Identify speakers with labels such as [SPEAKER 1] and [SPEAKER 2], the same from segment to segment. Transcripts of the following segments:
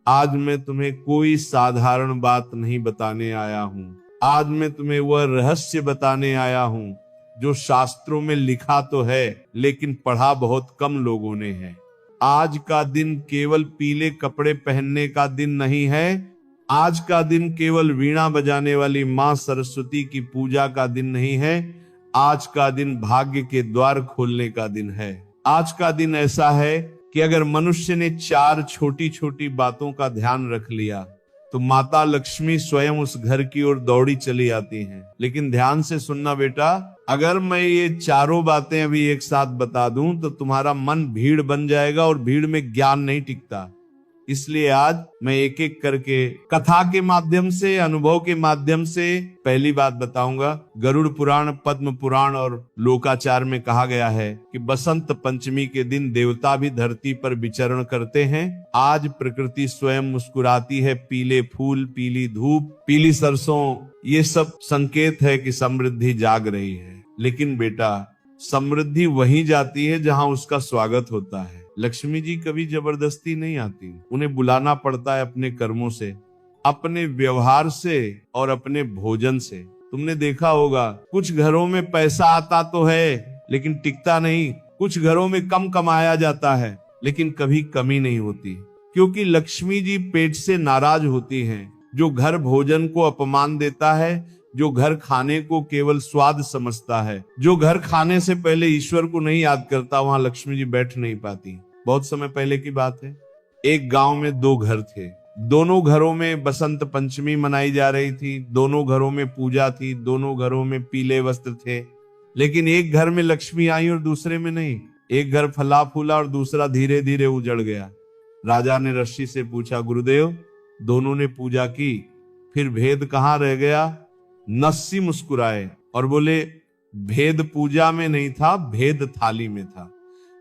[SPEAKER 1] आज मैं तुम्हें कोई साधारण बात नहीं बताने आया हूं। आज मैं तुम्हें वह रहस्य बताने आया हूं जो शास्त्रों में लिखा तो है लेकिन पढ़ा बहुत कम लोगों ने है। आज का दिन केवल पीले कपड़े पहनने का दिन नहीं है। आज का दिन केवल वीणा बजाने वाली मां सरस्वती की पूजा का दिन नहीं है। आज का दिन भाग्य के द्वार खोलने का दिन है। आज का दिन ऐसा है कि अगर मनुष्य ने 4 छोटी छोटी बातों का ध्यान रख लिया तो माता लक्ष्मी स्वयं उस घर की ओर दौड़ी चली आती हैं। लेकिन ध्यान से सुनना बेटा, अगर मैं ये चारों बातें अभी एक साथ बता दूं तो तुम्हारा मन भीड़ बन जाएगा और भीड़ में ज्ञान नहीं टिकता। इसलिए आज मैं एक एक करके कथा के माध्यम से, अनुभव के माध्यम से पहली बात बताऊंगा। गरुड़ पुराण, पद्म पुराण और लोकाचार में कहा गया है कि बसंत पंचमी के दिन देवता भी धरती पर विचरण करते हैं। आज प्रकृति स्वयं मुस्कुराती है। पीले फूल, पीली धूप, पीली सरसों, ये सब संकेत है कि समृद्धि जाग रही है। लेकिन बेटा, समृद्धि वहीं जाती है जहां उसका स्वागत होता है। लक्ष्मी जी कभी जबरदस्ती नहीं आती, उन्हें बुलाना पड़ता है अपने कर्मों से, अपने व्यवहार से और अपने भोजन से। तुमने देखा होगा कुछ घरों में पैसा आता तो है लेकिन टिकता नहीं। कुछ घरों में कम कमाया जाता है लेकिन कभी कमी नहीं होती, क्योंकि लक्ष्मी जी पेट से नाराज होती हैं। जो घर भोजन को अपमान देता है, जो घर खाने को केवल स्वाद समझता है, जो घर खाने से पहले ईश्वर को नहीं याद करता, वहां लक्ष्मी जी बैठ नहीं पाती। बहुत समय पहले की बात है, एक गांव में 2 घर थे। दोनों घरों में बसंत पंचमी मनाई जा रही थी, दोनों घरों में पूजा थी, दोनों घरों में पीले वस्त्र थे। लेकिन एक घर में लक्ष्मी आई और दूसरे में नहीं। एक घर फला फूला और दूसरा धीरे धीरे उजड़ गया। राजा ने ऋषि से पूछा, गुरुदेव, दोनों ने पूजा की, फिर भेद कहाँ रह गया? नस्सी मुस्कुराए और बोले, भेद पूजा में नहीं था, भेद थाली में था।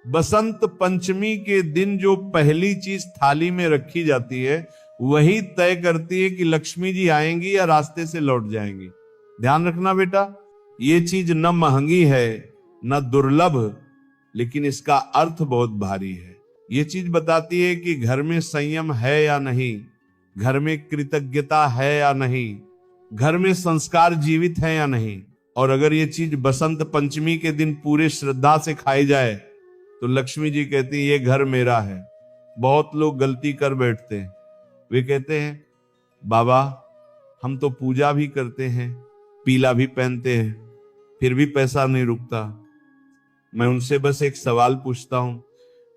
[SPEAKER 1] बसंत पंचमी के दिन जो पहली चीज थाली में रखी जाती है वही तय करती है कि लक्ष्मी जी आएंगी या रास्ते से लौट जाएंगी। ध्यान रखना बेटा, ये चीज न महंगी है न दुर्लभ, लेकिन इसका अर्थ बहुत भारी है। ये चीज बताती है कि घर में संयम है या नहीं, घर में कृतज्ञता है या नहीं, घर में संस्कार जीवित है या नहीं। और अगर ये चीज बसंत पंचमी के दिन पूरे श्रद्धा से खाई जाए तो लक्ष्मी जी कहती है, ये घर मेरा है। बहुत लोग गलती कर बैठते हैं। वे कहते हैं, बाबा हम तो पूजा भी करते हैं, पीला भी पहनते हैं, फिर भी पैसा नहीं रुकता। मैं उनसे बस एक सवाल पूछता हूं,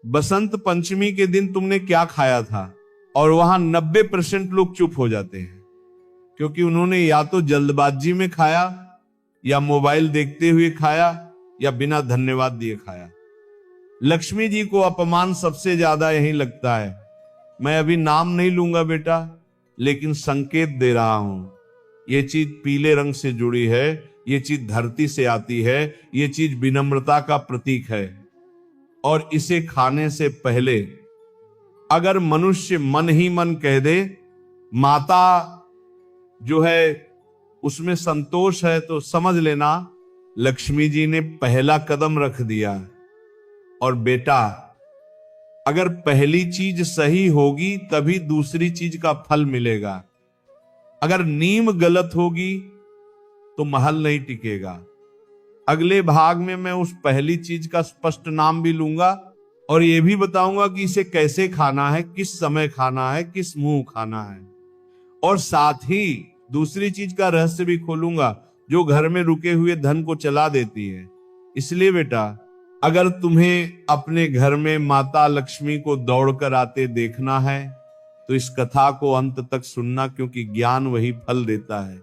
[SPEAKER 1] बसंत पंचमी के दिन तुमने क्या खाया था? और वहां 90% लोग चुप हो जाते हैं, क्योंकि उन्होंने या तो जल्दबाजी में खाया, या मोबाइल देखते हुए खाया, या बिना धन्यवाद दिए खाया। लक्ष्मी जी को अपमान सबसे ज्यादा यही लगता है। मैं अभी नाम नहीं लूंगा बेटा, लेकिन संकेत दे रहा हूं। ये चीज पीले रंग से जुड़ी है, ये चीज धरती से आती है, ये चीज विनम्रता का प्रतीक है। और इसे खाने से पहले अगर मनुष्य मन ही मन कह दे, माता जो है उसमें संतोष है, तो समझ लेना लक्ष्मी जी ने पहला कदम रख दिया। और बेटा, अगर पहली चीज सही होगी तभी दूसरी चीज का फल मिलेगा। अगर नींव गलत होगी तो महल नहीं टिकेगा। अगले भाग में मैं उस पहली चीज का स्पष्ट नाम भी लूंगा और यह भी बताऊंगा कि इसे कैसे खाना है, किस समय खाना है, किस मुंह खाना है। और साथ ही दूसरी चीज का रहस्य भी खोलूंगा जो घर में रुके हुए धन को चला देती है। इसलिए बेटा, अगर तुम्हें अपने घर में माता लक्ष्मी को दौड़कर आते देखना है तो इस कथा को अंत तक सुनना, क्योंकि ज्ञान वही फल देता है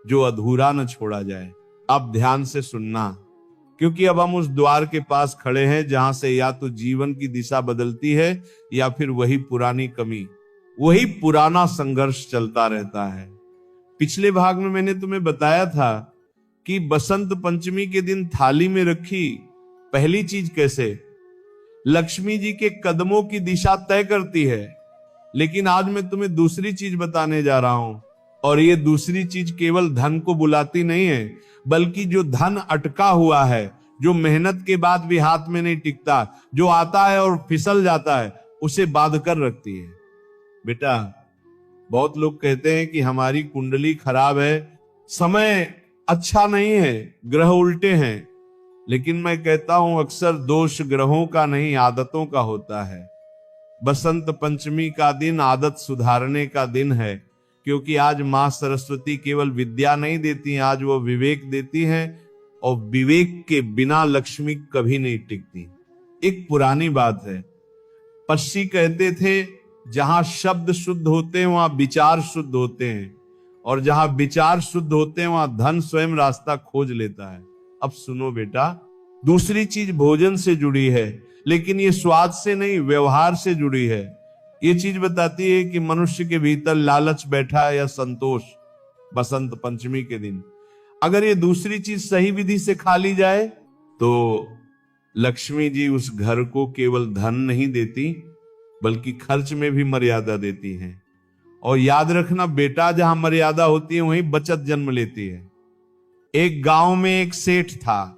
[SPEAKER 1] जो अधूरा न छोड़ा जाए। अब ध्यान से सुनना, क्योंकि अब हम उस द्वार के पास खड़े हैं जहां से या तो जीवन की दिशा बदलती है या फिर वही पुरानी कमी, वही पुराना संघर्ष चलता रहता है। पिछले भाग में मैंने तुम्हें बताया था कि बसंत पंचमी के दिन थाली में रखी पहली चीज कैसे लक्ष्मी जी के कदमों की दिशा तय करती है। लेकिन आज मैं तुम्हें दूसरी चीज बताने जा रहा हूं, और ये दूसरी चीज केवल धन को बुलाती नहीं है, बल्कि जो धन अटका हुआ है, जो मेहनत के बाद भी हाथ में नहीं टिकता, जो आता है और फिसल जाता है, उसे बांध कर रखती है। बेटा, बहुत लोग कहते हैं कि हमारी कुंडली खराब है, समय अच्छा नहीं है, ग्रह उल्टे हैं। लेकिन मैं कहता हूं अक्सर दोष ग्रहों का नहीं, आदतों का होता है। बसंत पंचमी का दिन आदत सुधारने का दिन है, क्योंकि आज मां सरस्वती केवल विद्या नहीं देती, आज वो विवेक देती हैं, और विवेक के बिना लक्ष्मी कभी नहीं टिकती। एक पुरानी बात है, पक्षी कहते थे जहां शब्द शुद्ध होते हैं वहां विचार शुद्ध होते हैं, और जहां विचार शुद्ध होते हैं वहां धन स्वयं रास्ता खोज लेता है। अब सुनो बेटा, दूसरी चीज भोजन से जुड़ी है, लेकिन ये स्वाद से नहीं, व्यवहार से जुड़ी है। ये चीज बताती है कि मनुष्य के भीतर लालच बैठा है या संतोष। बसंत पंचमी के दिन अगर ये दूसरी चीज सही विधि से खा ली जाए तो लक्ष्मी जी उस घर को केवल धन नहीं देती, बल्कि खर्च में भी मर्यादा देती हैं। और याद रखना बेटा, जहां मर्यादा होती है वहीं बचत जन्म लेती है। एक गांव में एक सेठ था,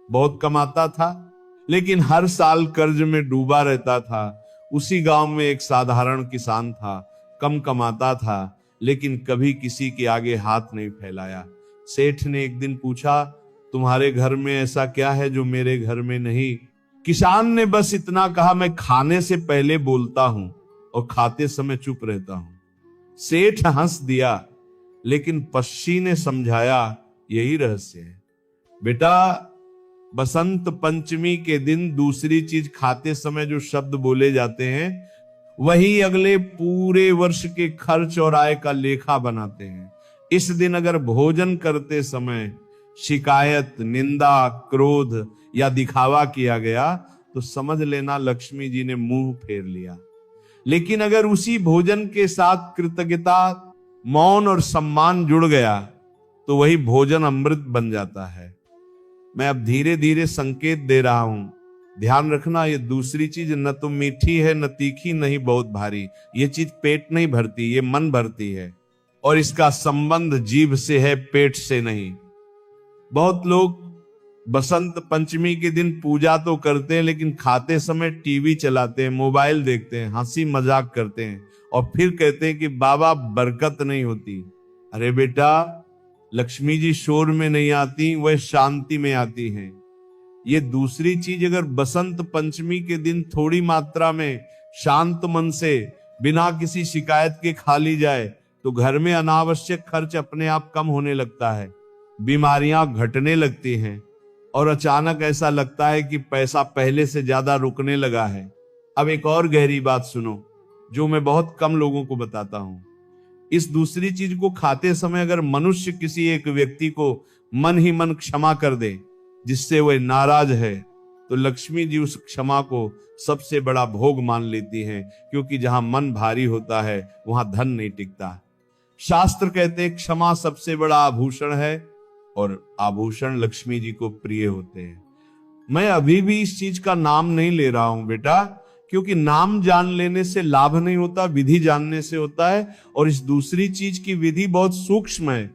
[SPEAKER 1] बहुत कमाता था, लेकिन हर साल कर्ज में डूबा रहता था। उसी गांव में एक साधारण किसान था, कम कमाता था, लेकिन कभी किसी के आगे हाथ नहीं फैलाया। सेठ ने एक दिन पूछा, तुम्हारे घर में ऐसा क्या है जो मेरे घर में नहीं? किसान ने बस इतना कहा, मैं खाने से पहले बोलता हूं और खाते समय चुप रहता हूं। सेठ हंस दिया, लेकिन पक्षी ने समझाया, यही रहस्य है बेटा। बसंत पंचमी के दिन दूसरी चीज खाते समय जो शब्द बोले जाते हैं वही अगले पूरे वर्ष के खर्च और आय का लेखा बनाते हैं। इस दिन अगर भोजन करते समय शिकायत, निंदा, क्रोध या दिखावा किया गया तो समझ लेना लक्ष्मी जी ने मुंह फेर लिया। लेकिन अगर उसी भोजन के साथ कृतज्ञता, मौन और सम्मान जुड़ गया तो वही भोजन अमृत बन जाता है। मैं अब धीरे धीरे संकेत दे रहा हूं, ध्यान रखना। ये दूसरी चीज न तो मीठी है, न तीखी, नहीं बहुत भारी। ये चीज पेट नहीं भरती, ये मन भरती है, और इसका संबंध जीभ से है, पेट से नहीं। बहुत लोग बसंत पंचमी के दिन पूजा तो करते हैं, लेकिन खाते समय टीवी चलाते हैं, मोबाइल देखते हैं, हंसी मजाक करते हैं, और फिर कहते हैं कि बाबा बरकत नहीं होती। अरे बेटा, लक्ष्मी जी शोर में नहीं आती, वह शांति में आती हैं। ये दूसरी चीज अगर बसंत पंचमी के दिन थोड़ी मात्रा में शांत मन से बिना किसी शिकायत के खा ली जाए तो घर में अनावश्यक खर्च अपने आप कम होने लगता है, बीमारियां घटने लगती हैं, और अचानक ऐसा लगता है कि पैसा पहले से ज्यादा रुकने लगा है। अब एक और गहरी बात सुनो, जो मैं बहुत कम लोगों को बताता हूं। इस दूसरी चीज को खाते समय अगर मनुष्य किसी एक व्यक्ति को मन ही मन क्षमा कर दे जिससे वह नाराज है, तो लक्ष्मी जी उस क्षमा को सबसे बड़ा भोग मान लेती हैं, क्योंकि जहां मन भारी होता है वहां धन नहीं टिकता। शास्त्र कहते हैं क्षमा सबसे बड़ा आभूषण है, और आभूषण लक्ष्मी जी को प्रिय होते हैं। मैं अभी भी इस चीज का नाम नहीं ले रहा हूं बेटा, क्योंकि नाम जान लेने से लाभ नहीं होता, विधि जानने से होता है। और इस दूसरी चीज की विधि बहुत सूक्ष्म है,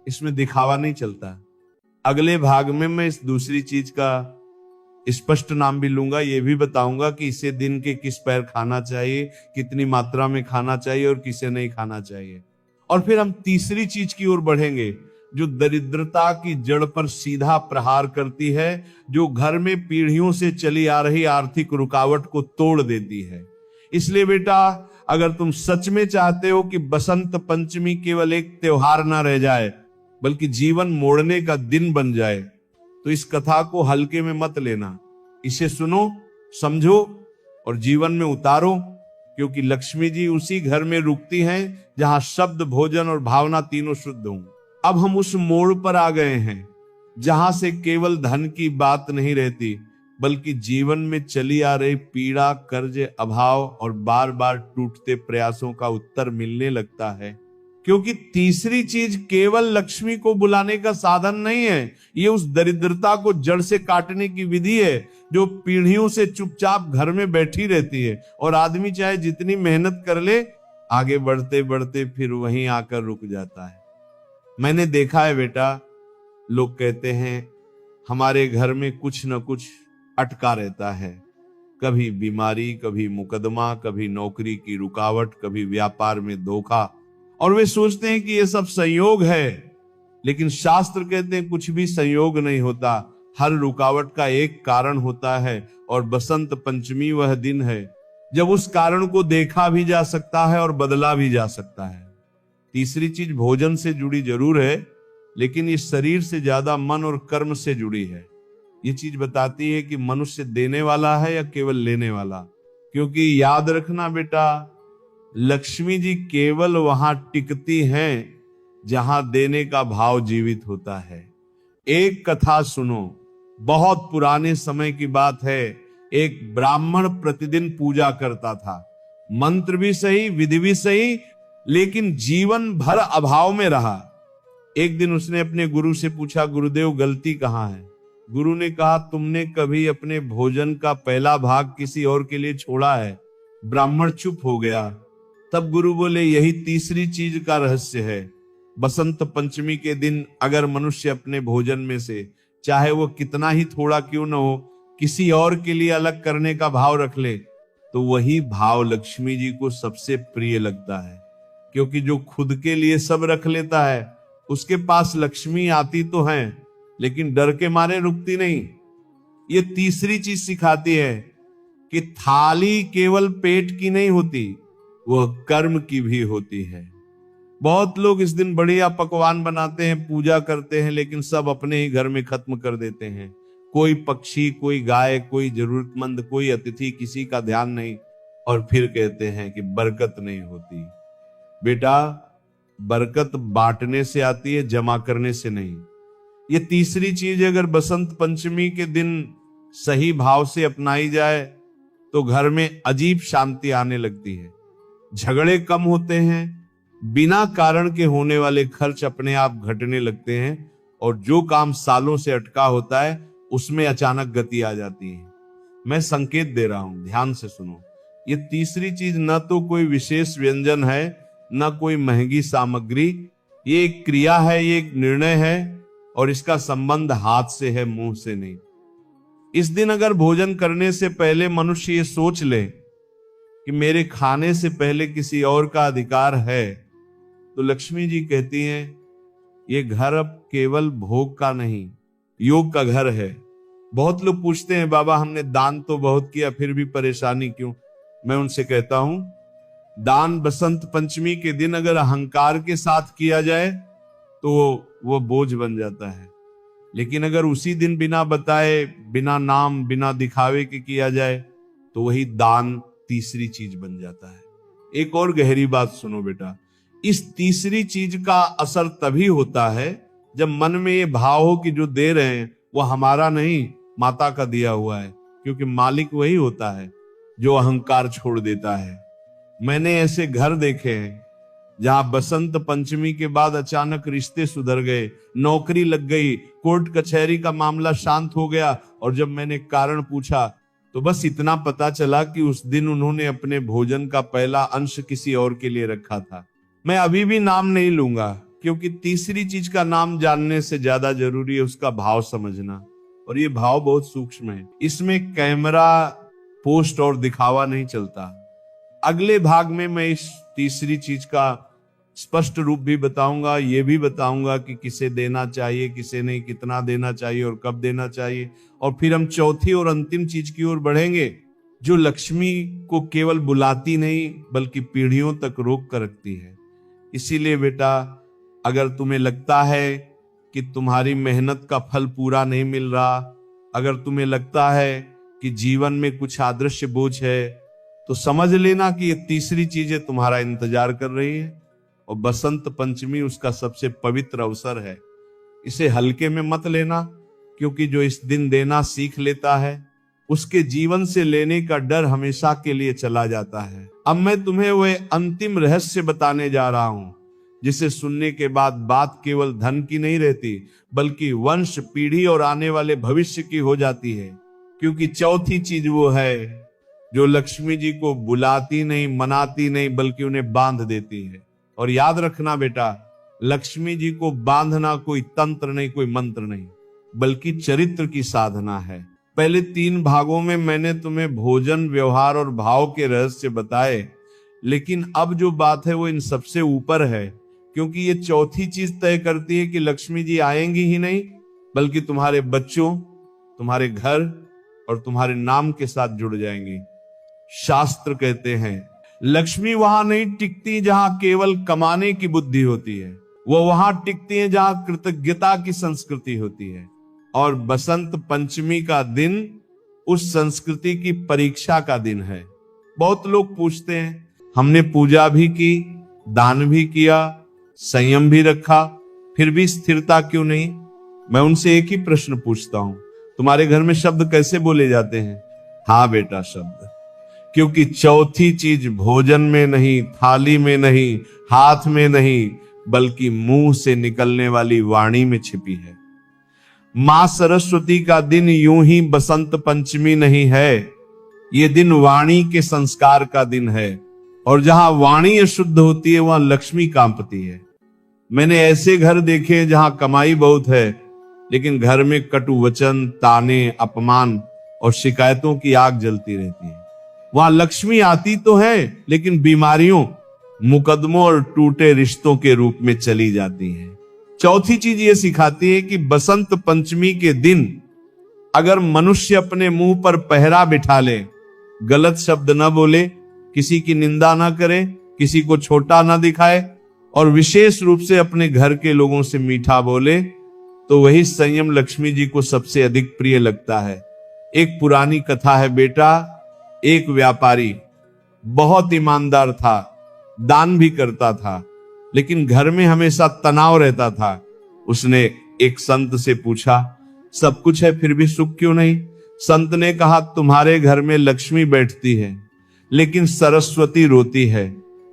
[SPEAKER 1] इसमें दिखावा नहीं चलता। अगले भाग में मैं इस दूसरी चीज का स्पष्ट नाम भी लूंगा, ये भी बताऊंगा कि इसे दिन के किस पैर खाना चाहिए, कितनी मात्रा में खाना चाहिए और किसे नहीं खाना चाहिए। और फिर हम तीसरी चीज की ओर बढ़ेंगे, जो दरिद्रता की जड़ पर सीधा प्रहार करती है, जो घर में पीढ़ियों से चली आ रही आर्थिक रुकावट को तोड़ देती है। इसलिए बेटा, अगर तुम सच में चाहते हो कि बसंत पंचमी केवल एक त्योहार ना रह जाए, बल्कि जीवन मोड़ने का दिन बन जाए, तो इस कथा को हल्के में मत लेना। इसे सुनो, समझो और जीवन में उतारो, क्योंकि लक्ष्मी जी उसी घर में रुकती हैं जहां शब्द, भोजन और भावना तीनों शुद्ध हों। अब हम उस मोड़ पर आ गए हैं जहां से केवल धन की बात नहीं रहती, बल्कि जीवन में चली आ रही पीड़ा, कर्ज, अभाव और बार बार टूटते प्रयासों का उत्तर मिलने लगता है। क्योंकि तीसरी चीज केवल लक्ष्मी को बुलाने का साधन नहीं है, ये उस दरिद्रता को जड़ से काटने की विधि है जो पीढ़ियों से चुपचाप घर में बैठी रहती है। और आदमी चाहे जितनी मेहनत कर ले, आगे बढ़ते बढ़ते फिर वहीं आकर रुक जाता है। मैंने देखा है बेटा, लोग कहते हैं हमारे घर में कुछ न कुछ अटका रहता है, कभी बीमारी, कभी मुकदमा, कभी नौकरी की रुकावट, कभी व्यापार में धोखा, और वे सोचते हैं कि ये सब संयोग है। लेकिन शास्त्र कहते हैं कुछ भी संयोग नहीं होता, हर रुकावट का एक कारण होता है, और बसंत पंचमी वह दिन है जब उस कारण को देखा भी जा सकता है और बदला भी जा सकता है। तीसरी चीज भोजन से जुड़ी जरूर है, लेकिन ये शरीर से ज्यादा मन और कर्म से जुड़ी है। ये चीज बताती है कि मनुष्य देने वाला है या केवल लेने वाला। क्योंकि याद रखना बेटा, लक्ष्मी जी केवल वहां टिकती हैं जहां देने का भाव जीवित होता है। एक कथा सुनो, बहुत पुराने समय की बात है। एक ब्राह्मण प्रतिदिन पूजा करता था, मंत्र भी सही, विधि भी सही, लेकिन जीवन भर अभाव में रहा। एक दिन उसने अपने गुरु से पूछा, गुरुदेव गलती कहाँ है? गुरु ने कहा, तुमने कभी अपने भोजन का पहला भाग किसी और के लिए छोड़ा है? ब्राह्मण चुप हो गया। तब गुरु बोले, यही तीसरी चीज का रहस्य है। बसंत पंचमी के दिन अगर मनुष्य अपने भोजन में से, चाहे वो कितना ही थोड़ा क्यों न हो, किसी और के लिए अलग करने का भाव रख ले, तो वही भाव लक्ष्मी जी को सबसे प्रिय लगता है। क्योंकि जो खुद के लिए सब रख लेता है, उसके पास लक्ष्मी आती तो है, लेकिन डर के मारे रुकती नहीं। ये तीसरी चीज सिखाती है कि थाली केवल पेट की नहीं होती, वह कर्म की भी होती है। बहुत लोग इस दिन बढ़िया पकवान बनाते हैं, पूजा करते हैं, लेकिन सब अपने ही घर में खत्म कर देते हैं। कोई पक्षी, कोई गाय, कोई जरूरतमंद, कोई अतिथि, किसी का ध्यान नहीं, और फिर कहते हैं कि बरकत नहीं होती। बेटा, बरकत बांटने से आती है, जमा करने से नहीं। ये तीसरी चीज अगर बसंत पंचमी के दिन सही भाव से अपनाई जाए तो घर में अजीब शांति आने लगती है। झगड़े कम होते हैं, बिना कारण के होने वाले खर्च अपने आप घटने लगते हैं, और जो काम सालों से अटका होता है उसमें अचानक गति आ जाती है। मैं संकेत दे रहा हूं, ध्यान से सुनो। ये तीसरी चीज न तो कोई विशेष व्यंजन है, न कोई महंगी सामग्री, ये एक क्रिया है, ये एक निर्णय है, और इसका संबंध हाथ से है, मुंह से नहीं। इस दिन अगर भोजन करने से पहले मनुष्य ये सोच ले कि मेरे खाने से पहले किसी और का अधिकार है, तो लक्ष्मी जी कहती हैं, ये घर अब केवल भोग का नहीं, योग का घर है। बहुत लोग पूछते हैं, बाबा हमने दान तो बहुत किया, फिर भी परेशानी क्यों? मैं उनसे कहता हूं, दान बसंत पंचमी के दिन अगर अहंकार के साथ किया जाए तो वो बोझ बन जाता है, लेकिन अगर उसी दिन बिना बताए, बिना नाम, बिना दिखावे के किया जाए तो वही दान तीसरी चीज बन जाता है। एक और गहरी बात सुनो बेटा, इस तीसरी चीज का असर तभी होता है जब मन में ये भाव हो कि जो दे रहे हैं वो हमारा नहीं, माता का दिया हुआ है। क्योंकि मालिक वही होता है जो अहंकार छोड़ देता है। मैंने ऐसे घर देखे हैं जहां बसंत पंचमी के बाद अचानक रिश्ते सुधर गए, नौकरी लग गई, कोर्ट कचहरी का मामला शांत हो गया, और जब मैंने कारण पूछा तो बस इतना पता चला कि उस दिन उन्होंने अपने भोजन का पहला अंश किसी और के लिए रखा था। मैं अभी भी नाम नहीं लूंगा, क्योंकि तीसरी चीज का नाम जानने से ज्यादा जरूरी है उसका भाव समझना, और ये भाव बहुत सूक्ष्म है। इसमें कैमरा, पोस्ट और दिखावा नहीं चलता। अगले भाग में मैं इस तीसरी चीज का स्पष्ट रूप भी बताऊंगा, ये भी बताऊंगा कि किसे देना चाहिए, किसे नहीं, कितना देना चाहिए और कब देना चाहिए। और फिर हम चौथी और अंतिम चीज की ओर बढ़ेंगे, जो लक्ष्मी को केवल बुलाती नहीं बल्कि पीढ़ियों तक रोक कर रखती है। इसीलिए बेटा, अगर तुम्हें लगता है कि तुम्हारी मेहनत का फल पूरा नहीं मिल रहा, अगर तुम्हें लगता है कि जीवन में कुछ अदृश्य बोझ है, तो समझ लेना कि ये तीसरी चीजें तुम्हारा इंतजार कर रही है, और बसंत पंचमी उसका सबसे पवित्र अवसर है। इसे हल्के में मत लेना, क्योंकि जो इस दिन देना सीख लेता है उसके जीवन से लेने का डर हमेशा के लिए चला जाता है। अब मैं तुम्हें वह अंतिम रहस्य बताने जा रहा हूं, जिसे सुनने के बाद बात केवल धन की नहीं रहती, बल्कि वंश, पीढ़ी और आने वाले भविष्य की हो जाती है। क्योंकि चौथी चीज वो है जो लक्ष्मी जी को बुलाती नहीं, मनाती नहीं, बल्कि उन्हें बांध देती है। और याद रखना बेटा, लक्ष्मी जी को बांधना कोई तंत्र नहीं, कोई मंत्र नहीं, बल्कि चरित्र की साधना है। पहले 3 भागों में मैंने तुम्हें भोजन, व्यवहार और भाव के रहस्य बताए, लेकिन अब जो बात है वो इन सबसे ऊपर है, क्योंकि ये चौथी चीज तय करती है कि लक्ष्मी जी आएंगी ही नहीं, बल्कि तुम्हारे बच्चों, तुम्हारे घर और तुम्हारे नाम के साथ जुड़ जाएंगी। शास्त्र कहते हैं लक्ष्मी वहां नहीं टिकती जहां केवल कमाने की बुद्धि होती है, वो वहां टिकती है जहां कृतज्ञता की संस्कृति होती है। और बसंत पंचमी का दिन उस संस्कृति की परीक्षा का दिन है। बहुत लोग पूछते हैं, हमने पूजा भी की, दान भी किया, संयम भी रखा, फिर भी स्थिरता क्यों नहीं? मैं उनसे एक ही प्रश्न पूछता हूं, तुम्हारे घर में शब्द कैसे बोले जाते हैं? हाँ बेटा, शब्द। क्योंकि चौथी चीज भोजन में नहीं, थाली में नहीं, हाथ में नहीं, बल्कि मुंह से निकलने वाली वाणी में छिपी है। मां सरस्वती का दिन यूं ही बसंत पंचमी नहीं है, ये दिन वाणी के संस्कार का दिन है। और जहां वाणी अशुद्ध होती है वहां लक्ष्मी कांपती है। मैंने ऐसे घर देखे जहां कमाई बहुत है, लेकिन घर में कटु वचन, ताने, अपमान और शिकायतों की आग जलती रहती है। वहां लक्ष्मी आती तो है, लेकिन बीमारियों, मुकदमों और टूटे रिश्तों के रूप में चली जाती है। चौथी चीज ये सिखाती है कि बसंत पंचमी के दिन अगर मनुष्य अपने मुंह पर पहरा बिठा ले, गलत शब्द न बोले, किसी की निंदा ना करे, किसी को छोटा ना दिखाए और विशेष रूप से अपने घर के लोगों से मीठा बोले, तो वही संयम लक्ष्मी जी को सबसे अधिक प्रिय लगता है। एक पुरानी कथा है बेटा, एक व्यापारी बहुत ईमानदार था, दान भी करता था, लेकिन घर में हमेशा तनाव रहता था। उसने एक संत से पूछा, सब कुछ है फिर भी सुख क्यों नहीं? संत ने कहा, तुम्हारे घर में लक्ष्मी बैठती है, लेकिन सरस्वती रोती है,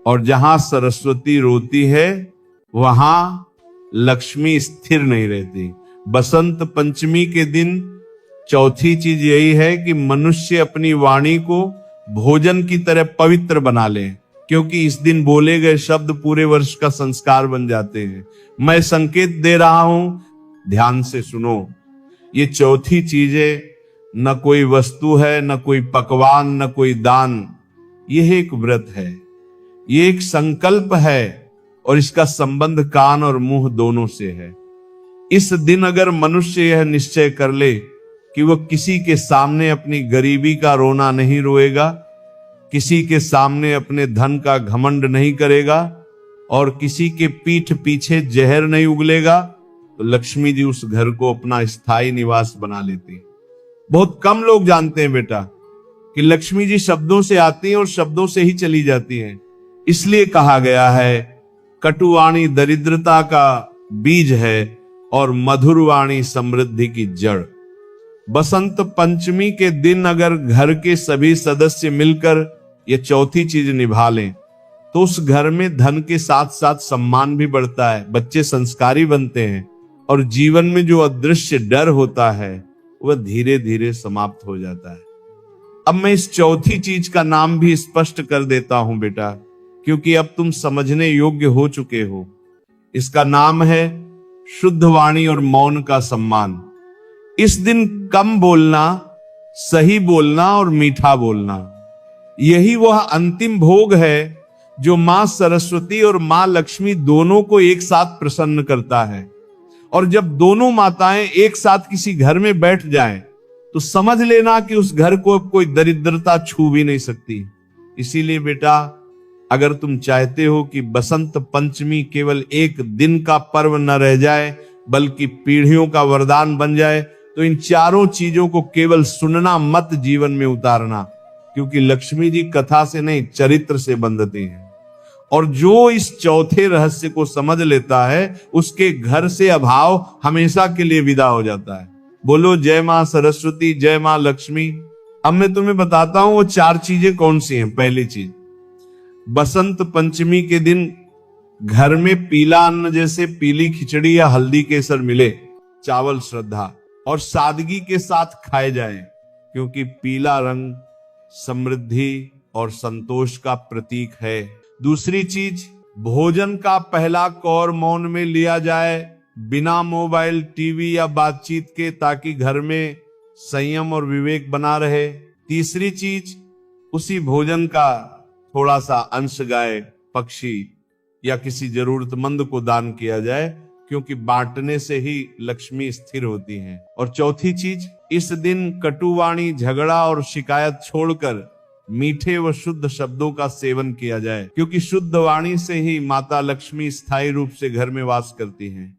[SPEAKER 1] और जहां सरस्वती रोती है वहां लक्ष्मी स्थिर नहीं रहती। बसंत पंचमी के दिन चौथी चीज यही है कि मनुष्य अपनी वाणी को भोजन की तरह पवित्र बना ले, क्योंकि इस दिन बोले गए शब्द पूरे वर्ष का संस्कार बन जाते हैं। मैं संकेत दे रहा हूं, ध्यान से सुनो। ये चौथी चीजें न कोई वस्तु है, न कोई पकवान, न कोई दान, यह एक व्रत है, ये एक संकल्प है, और इसका संबंध कान और मुंह दोनों से है। इस दिन अगर मनुष्य यह निश्चय कर ले कि वह किसी के सामने अपनी गरीबी का रोना नहीं रोएगा, किसी के सामने अपने धन का घमंड नहीं करेगा और किसी के पीठ पीछे जहर नहीं उगलेगा, तो लक्ष्मी जी उस घर को अपना स्थायी निवास बना लेती है। बहुत कम लोग जानते हैं बेटा कि लक्ष्मी जी शब्दों से आती हैं और शब्दों से ही चली जाती हैं। इसलिए कहा गया है, कटुवाणी दरिद्रता का बीज है और मधुरवाणी समृद्धि की जड़। बसंत पंचमी के दिन अगर घर के सभी सदस्य मिलकर ये चौथी चीज निभा लें, तो उस घर में धन के साथ साथ सम्मान भी बढ़ता है, बच्चे संस्कारी बनते हैं, और जीवन में जो अदृश्य डर होता है वह धीरे धीरे समाप्त हो जाता है। अब मैं इस चौथी चीज का नाम भी स्पष्ट कर देता हूं बेटा, क्योंकि अब तुम समझने योग्य हो चुके हो। इसका नाम है शुद्ध वाणी और मौन का सम्मान। इस दिन कम बोलना, सही बोलना और मीठा बोलना, यही वह अंतिम भोग है जो मां सरस्वती और मां लक्ष्मी दोनों को एक साथ प्रसन्न करता है। और जब दोनों माताएं एक साथ किसी घर में बैठ जाएं, तो समझ लेना कि उस घर को अब कोई दरिद्रता छू भी नहीं सकती। इसीलिए बेटा, अगर तुम चाहते हो कि बसंत पंचमी केवल एक दिन का पर्व न रह जाए, बल्कि पीढ़ियों का वरदान बन जाए, तो इन चारों चीजों को केवल सुनना मत, जीवन में उतारना, क्योंकि लक्ष्मी जी कथा से नहीं, चरित्र से बंधती हैं। और जो इस चौथे रहस्य को समझ लेता है, उसके घर से अभाव हमेशा के लिए विदा हो जाता है। बोलो जय मां सरस्वती, जय मां लक्ष्मी। अब मैं तुम्हें बताता हूं वो 4 चीजें कौन सी हैं। पहली चीज, बसंत पंचमी के दिन घर में पीला अन्न जैसे पीली खिचड़ी या हल्दी केसर मिले, चावल श्रद्धा और सादगी के साथ खाए जाए, क्योंकि पीला रंग समृद्धि और संतोष का प्रतीक है। दूसरी चीज, भोजन का पहला कौर मौन में लिया जाए, बिना मोबाइल, टीवी या बातचीत के, ताकि घर में संयम और विवेक बना रहे। तीसरी चीज, उसी भोजन का थोड़ा सा अंश गाय, पक्षी या किसी जरूरतमंद को दान किया जाए, क्योंकि बांटने से ही लक्ष्मी स्थिर होती है। और चौथी चीज, इस दिन कटुवाणी, झगड़ा और शिकायत छोड़कर मीठे व शुद्ध शब्दों का सेवन किया जाए, क्योंकि शुद्ध वाणी से ही माता लक्ष्मी स्थायी रूप से घर में वास करती हैं।